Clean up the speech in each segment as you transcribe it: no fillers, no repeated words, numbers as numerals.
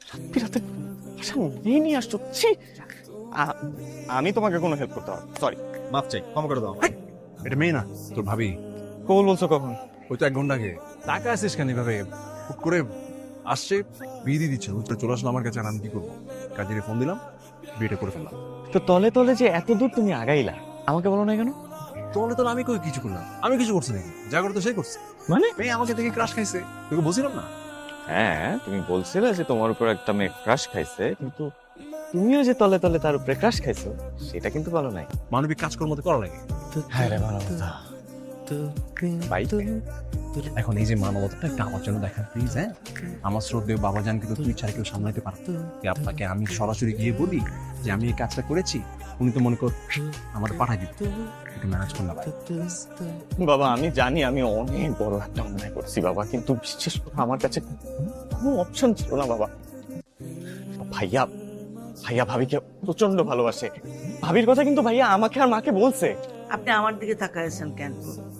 রাত্রি রাতে আশা মেয়ে নিয়ে আসছো, ছি! আমি তোমাকে কোনো হেল্প করতে পারবো, সরি। মাপ চাই, ক্ষমা করে দাও। এটা মেয়ে না, তোর ভাবি। কবুল বলছো কখন? ওই তো 1 ঘন্টা আগে। টাকা আসিস কেন এভাবে? হুট করে আসছে, বিয়ে দিয়ে দিচ্ছে, উত্তরে চলে আসলো আমার কাছে। আর আমি কি করবো? কাজের ফোন দিলাম, বিয়েটা করে ফেললাম। তো তলে তলে যে এত দূর তুমি আগাইলা, আমাকে বলো না কেন? তাহলে তো আমি কই কিছু করলাম? আমি কিছু করছি নাকি? যা করে তো সেই করছে। মানে? মেয়ে আমাকে দেখে ক্রাশ খাইছে, তোকে বলছিলাম না? হ্যাঁ, তুমি বলছিলে যে তোমার উপর একটা মেয়ে ক্রাশ খাইছে, কিন্তু তুমিও যে তলে তলে তার উপরে ক্রাশ খাইছো সেটা কিন্তু বলো নাই। মানবিক কাজকর্ম তো করা লাগে। হ্যাঁ রে, মানবতা। ভাই, এখন এই যে মানবতাটা একটা আমার জন্য দেখা প্লিজ। হ্যাঁ, আমার শ্রদ্ধেয় বাবাজান কিন্তু তুই ছাড়া কেউ সামলাইতে পারতো। আপনাকে আমি সরাসরি গিয়ে বলি যে আমি এই কাজটা করেছি, উনি তো মনে কর আমার পাঠাই দিত, একটু ম্যানেজ করলাম। বাবা, আমি জানি আমি অনেক বড় একটা অন্যায় করছি বাবা, কিন্তু বিশেষ করে আমার কাছে কোনো অপশন ছিল না বাবা। ভাইয়া ভাইয়া ভাবিকে প্রচন্ড ভালোবাসে। ভাবির কথা কিন্তু ভাইয়া আমাকে আর মাকে বলছে। আপনি আমার দিকে তাকাইছেন কেন?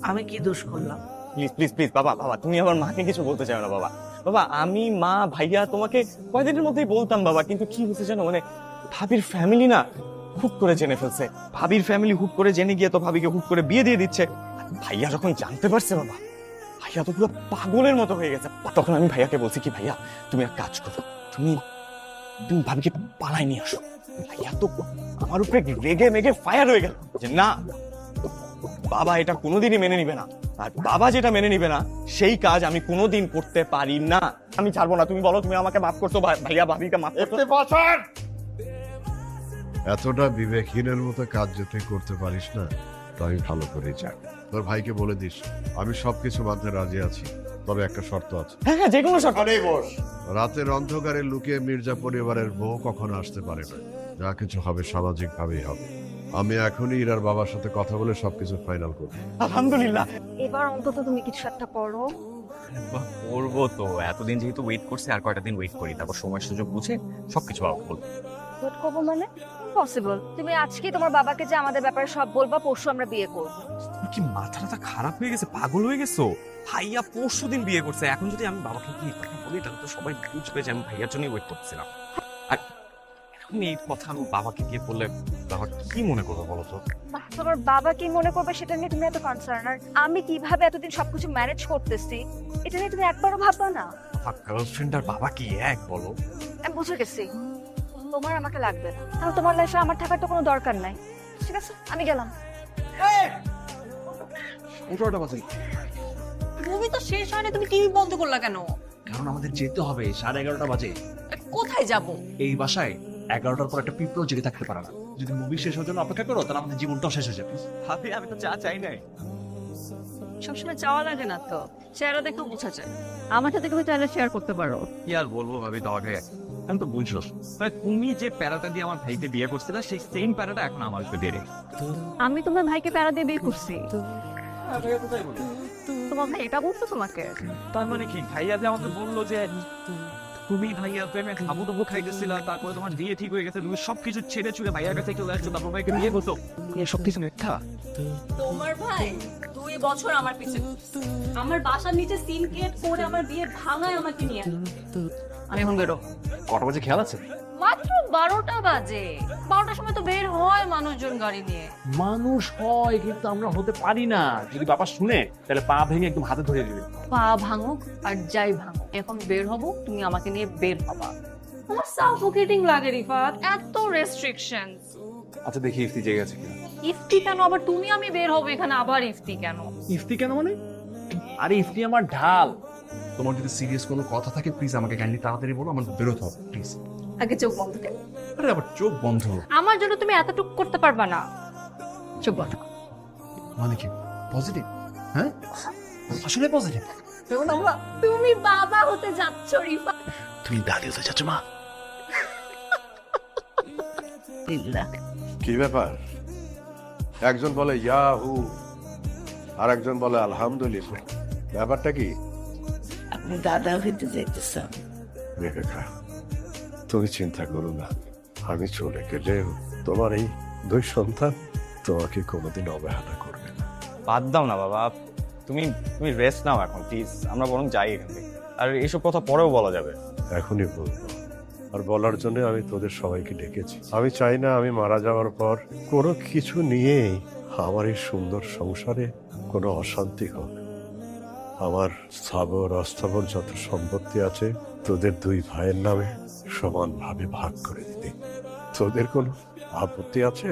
আমি কি দোষ করলাম? প্লিজ প্লিজ প্লিজ বাবা, বাবা তুমি আমার মাকে কিছু বলতে চাও না বাবা। বাবা, আমি, মা, ভাইয়া তোমাকে কয়দিনের মধ্যেই বলতাম বাবা, কিন্তু কি হয়েছে জানো, মানে ভাবির ফ্যামিলি না হুট করে জেনে ফেলছে। ভাবির ফ্যামিলি হুট করে জেনে গিয়ে তো ভাবিকে হুট করে বিয়ে দিয়ে দিচ্ছে। আর ভাইয়া যখন জানতে পারছে বাবা, ভাইয়া তো পুরো পাগলের মতো হয়ে গেছে। তখন আমি ভাইয়াকে বলছি কি, ভাইয়া তুমি এক কাজ করো, তুমি তুমি ভাবিকে পালাই নিয়ে আসো। ভাইয়া তো আমার উপরে রেগে মেগে ফায়ার হয়ে গেল যে না, বাবা এটা কোনোদিনই মেনে নিবে না, আর বাবা যেটা মেনে নিবে না সেই কাজ আমি কোনোদিন করতে পারি না। আমি ছাড়বো না। তুমি বলো, তুমি আমাকে মাফ করছো ভাইয়া, ভাবিকে মাফ করছো? এতটা বিবেকহীনের মতো কাজ যদি করতে পারিস না, তো আমি ভালো করেই জানি। তোর ভাইকে বলে দিস আমি সবকিছু মানতে রাজি আছি, তবে একটা শর্ত আছে। হ্যাঁ হ্যাঁ, যে কোনো সকালে। রাতের অন্ধকারে লুকিয়ে মির্জা পরিবারের বউ কখনো আসতে পারে না। যা কিছু হবে সামাজিক ভাবেই হবে। আমি এখনই ইরার বাবার সাথে কথা বলে সবকিছু ফাইনাল করব। আলহামদুলিল্লাহ। এবার অন্তত তুমি কিছু একটা করো। করবো তো, এতদিন যেহেতু ওয়েট করছি আর কয়টা দিন ওয়েট করি, তারপর সময় সুযোগ বুঝে সবকিছু বলবো। ওয়েট করবো মানে? ইম্পসিবল। তুমি আজকে তোমার বাবাকে যে আমাদের ব্যাপারে সব বলবা, পরশু আমরা বিয়ে করব। তুমি কি মাথাটা খারাপ হয়ে গেছে, পাগল হয়ে গেছো? ভাইয়া পরশুদিন বিয়ে করছে, এখন যদি আমি বাবাকে কি কথা বলি তাহলে তো সবাই বুঝবে যে আমি ভাইয়ার জন্যই ওয়েট করছিলাম। আর এখন এই কথা আমি বাবাকে গিয়ে বললে বাবা কি মনে করবে বলো তো? তোমার বাবা কি মনে করবে সেটা নিয়ে তুমি এত কনসার্ন, আর আমি কিভাবে এতদিন সবকিছু ম্যানেজ করতেছি এটা নিয়ে তুমি একবারও ভাববা না? আমার গার্লফ্রেন্ড আর বাবা কি এক বলো? আমি বুঝে গেছি তোমার আমাকে লাগবে না, তাহলে তোমার লাইফে আমার থাকার তো কোনো দরকার নাই। ঠিক আছে, আমি গেলাম। মুভি তো শেষ হয়নি, তুমি টিভি বন্ধ করলা কেন? কারণ আমাদের যেতে হবে, 11:30 বাজে। কোথায় যাব? এই বাসায় 11টার পর একটা পিঁপড়ও জেগে থাকতে পারে না। যদি মুভি শেষ হওয়ার জন্য অপেক্ষা করো তাহলে আমাদের জীবনটাও শেষ হয়ে যাবে। ভাবি, আমি তো চা চাই নাই। সবসময় চাওয়া লাগে না তো, চেহারা দেখেও বোঝা যায়। আমার সাথে তুমি চাইলে শেয়ার করতে পারো। কি আর বলবো ভাবি তোমাকে, আমি তো বুঝলো মানে তুমি যে প্যারাটা দিয়ে আমার ভাইকে বিয়ে করছিলে সেই সেম প্যারাটা এখন আমার উপর দিয়ে রেখে। আমি তোমার ভাইকে প্যারা দিয়ে বিয়ে করছি। তোমার ভাই এটা বলতো তোমাকে? তার মানে কি, ভাইয়া যে আমাকে বললো যে তুমি ভাইয়া প্রেমে খাবো দাবো খাইতেছিলা, তারপরে তোমার বিয়ে ঠিক হয়ে গেছে, তুমি সবকিছু ছেড়ে ছুড়ে ভাইয়ার কাছে চলে আসছো, তারপর ভাইকে বিয়ে করতো, সবকিছু মিথ্যা? তোমার ভাই 2 বছর আমার পিছে আমার বাসার নিচে সিন ক্রিয়েট করে আমার বিয়ে ভাঙায় আমাকে নিয়ে। আমি এখন বেরো। কটা বাজে খেয়াল আছে? মাত্র 12টা বাজে। 12টার সময় তো বের হয় মানুষজন গাড়ি নিয়ে। মানুষ হয় কিন্তু আমরা হতে পারি না। যদি বাবা শুনে তাহলে পা ভেঙে একদম হাতে ধরে দিবে। পা ভাঙুক আর যাই ভাঙুক, এখন বের হব, তুমি আমাকে নিয়ে বের হবা। আমার সাফোকেটিং লাগে রিফাত, এত রেস্ট্রিকশনস। আচ্ছা দেখি ইফতি জেগে আছে কিনা। ইফতি কেন আবার তুমি? আমি বের হবো এখানে, আবার ইফতি কেন? ইফতি কেন মানে? আরে ইফতি আমার ঢাল। তোমার যদি সিরিয়াস কোনো কথা থাকে প্লিজ আমাকে কাইন্ডলি তাড়াতাড়ি বলো, আমার বেরোতে হবে প্লিজ। আগে চোখ বন্ধ কর। আরে আবার চোখ বন্ধ? আমার জন্য তুমি এতটুকু করতে পারবা না। চোখ বন্ধ কর। মানে কি পজিটিভ? হ্যাঁ আসলে পজিটিভ। এখন আমরা তুমি বাবা হতে যাচ্ছ রিফাত। তুমি দাদি হতে চাচ্ছ মা? কি ব্যাপার? একজন বলে ইয়াহু আর একজন বলে আলহামদুলিল্লাহ, ব্যাপারটা কি? আপনি দাদা হইতে যাইতেছেন? রেখা, তুমি চিন্তা করো না, আমি চলে গেলে তোমার এই 2 সন্তান তোমাকে কোনোদিন অবহেলা করবে না। বাদ দাও না বাবা, তুমি তুমি রেস্ট নাও এখন প্লিজ। আমরা বরং যাই এখান থেকে, আর এইসব কথা পরেও বলা যাবে। এখনই বলবো, আর বলার জন্য আমি তোদের সবাইকে ডেকেছি। আমি চাই না আমি মারা যাওয়ার পর কোনো কিছু নিয়েই আমার এই সুন্দর সংসারে কোনো অশান্তি হোক। আমার স্থাবর অস্থাবর যত সম্পত্তি আছে তোদের দুই ভাইয়ের নামে সমানভাবে ভাগ করে দিতে। তোদের কোনো আপত্তি আছে?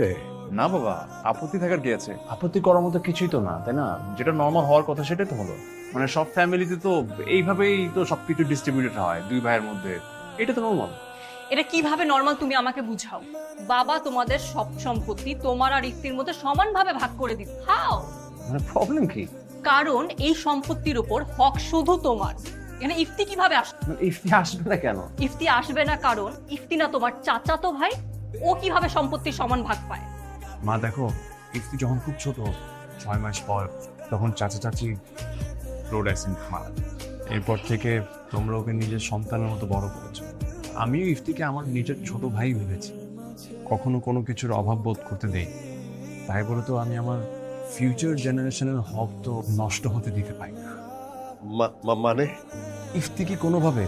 না বাবা, আপত্তি থাকার কি আছে? আপত্তি করার মতো কিছুই তো না, তাই না? যেটা নর্মাল হওয়ার কথা সেটাই তো হলো। মানে সব ফ্যামিলিতে তো এইভাবেই তো সবকিছু ডিস্ট্রিবিউটেড হয় দুই ভাইয়ের মধ্যে, এটা তো নর্মাল। এটা কিভাবে নর্মাল তুমি আমাকে বুঝাও? বাবা তোমাদের সব সম্পত্তি তোমার আর ইফতির মধ্যে সমানভাবে ভাগ করে দিত। হাও? মানে প্রবলেম কি? কারণ এই সম্পত্তির উপর হক শুধু তোমার। এখানে ইফতি কিভাবে আসবে? মানে ইফতি আসবে না কেন? ইফতি আসবে না কারণ ইফতি না তোমার চাচাতো ভাই, ও কিভাবে সম্পত্তির সমান ভাগ পায়? মা দেখো, ইফতি যখন খুব ছোট, 6 মাস পর, তখন চাচা চাচি রোড অ্যাক্সিডেন্ট মারা যায়। এরপর থেকে তোমরা ওকে নিজের সন্তানের মতো বড় করেছো। আমিও ইফতিকে আমার নিজের ছোট ভাই ভেবেছি, কখনো কোনো কিছুর অভাব বোধ করতে দেই। তাই বলে তো আমি আমার ফিউচার জেনারেশনের হক তো নষ্ট হতে দিতে পারি না। মানে ইফতি কি কোনোভাবে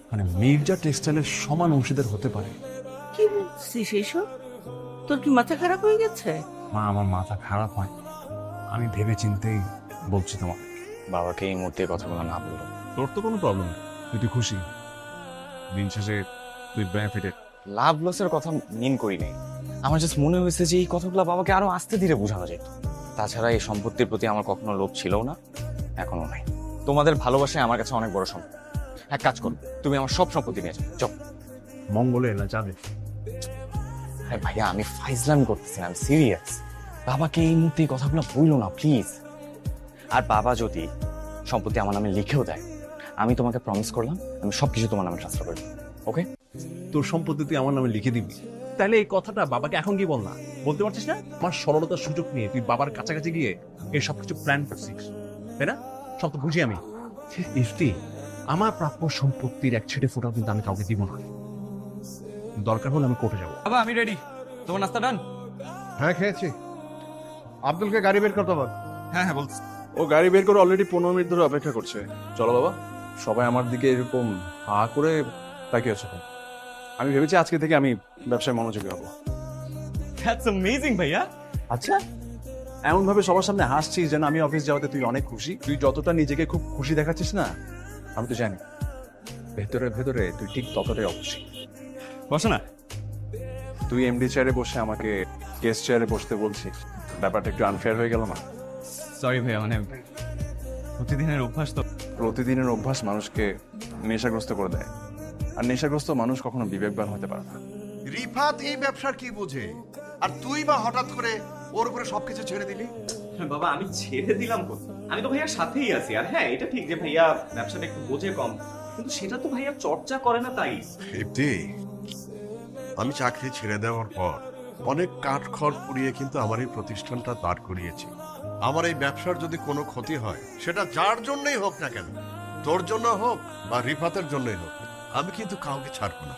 মানে মির্জা টেক্সটাইলের সমান অংশীদার হতে পারে? কি বলছিস এইসব? তোর কি মাথা খারাপ হয়ে গেছে? মা, আমার মাথা খারাপ হয়, আমি ভেবে চিন্তেই বলছি তোমাকে। বাবাকে এই মুহূর্তে কথাগুলো না বললো। তোর তো কোনো প্রবলেম নেই, তুই খুশি। দিন শেষে তুই বেনিফিটেড। লাভ লসের কথা মিন করি নাই, আমার জাস্ট মনে হয়েছে যে এই কথাগুলো বাবাকে আরো আস্তে ধীরে বোঝানো যেত। তাছাড়া এই সম্পত্তির প্রতি আমার কখনো লোভ ছিল না, এখনো নাই। তোমাদের ভালোবাসায় আমার কাছে অনেক বড় সম্পত্তি। এক কাজ করো, তুমি আমার সব সম্পত্তি নিয়ে যাও। চল। মঙ্গলে না যাবে? আরে ভাইয়া, আমি ফাইজলামি করতেছি না, আমি সিরিয়াস। বাবাকে এই মুহূর্তে এই কথাগুলো বললো না প্লিজ। আর বাবা যদি সম্পত্তি আমার নামে লিখেও দেয়, আমি তোমাকে প্রমিস করলাম আমি সবকিছু তোমার নামে ট্রান্সফার করবো। ওকে? তোর সম্পত্তি তুই আমার নামে লিখে দিবি, তাহলে এই কথাটা বাবাকে এখন কি বল না, বলতে পারছিস না? আমার সরলতার সুযোগ নিয়ে তুই বাবার কাছাকাছি গিয়ে এই সবকিছু প্ল্যান করছিস, তাই না? সব তো বুঝি আমি। ইফতি, আমার প্রাপ্য সম্পত্তির এক ছেটে ফোটাও কিন্তু আমি কাউকে দিব না। দরকার হলে আমি কোর্টে যাবো। বাবা আমি রেডি। তোমার নাস্তা ডান? হ্যাঁ, খেয়েছি। আব্দুলকে গাড়ি বের করতে বল। হ্যাঁ হ্যাঁ বলছি। ও গাড়ি বের করে অলরেডি 15 মিনিট ধরে অপেক্ষা করছে। চলো বাবা। সবাই আমার দিকে এরকম হা করে তাকিয়ে আছে। আমি ভেবেছি আজকে থেকে আমি ব্যবসায় মনোযোগী হবো। দ্যাটস অ্যামেজিং ভাইয়া। আচ্ছা, এমন ভাবে সবার সামনে হাসছিস যেন আমি অফিস যাওয়াতে তুই অনেক খুশি। তুই যতটা নিজেকে খুব খুশি দেখাচ্ছিস না, আমি তো জানি ভেতরে ভেতরে তুই ঠিক ততটাই অখুশি। বসো না। তুই এমডি চেয়ারে বসে আমাকে গেস্ট চেয়ারে বসতে বলছিস, ব্যাপারটা একটু আনফেয়ার হয়ে গেল না? সরি ভাইয়া, মানে প্রতিদিনের অভ্যাস তো। প্রতিদিনের অভ্যাস মানুষকে নেশাগ্রস্ত করে দেয়, আর নেশাগ্রস্ত মানুষ কখনো বিবেকবান হতে পারে না। রিফাত এই ব্যবসার কি বুঝে, আর তুই বা হঠাৎ করে ওর উপরে সবকিছু ছেড়ে দিলি? বাবা আমি ছেড়ে দিলাম কোথায়? আমি তো ভাইয়ার সাথেই আছি। আর হ্যাঁ, এটা ঠিক যে ভাইয়া ব্যবসাটা একটু বোঝে কম, কিন্তু সেটা তো ভাইয়া চর্চা করে না তাই। ইফতি, আমি চাকরি ছেড়ে দেওয়ার পর অনেক কাঠখড় পুড়িয়ে কিন্তু আমার এই প্রতিষ্ঠানটা দাঁড় করিয়েছি। আমার এই ব্যবসার যদি কোনো ক্ষতি হয়, সেটা যার জন্যই হোক না কেন, তোর জন্য হোক বা রিফাতের জন্যই হোক, আমি কিন্তু কাউকে ছাড়বো না।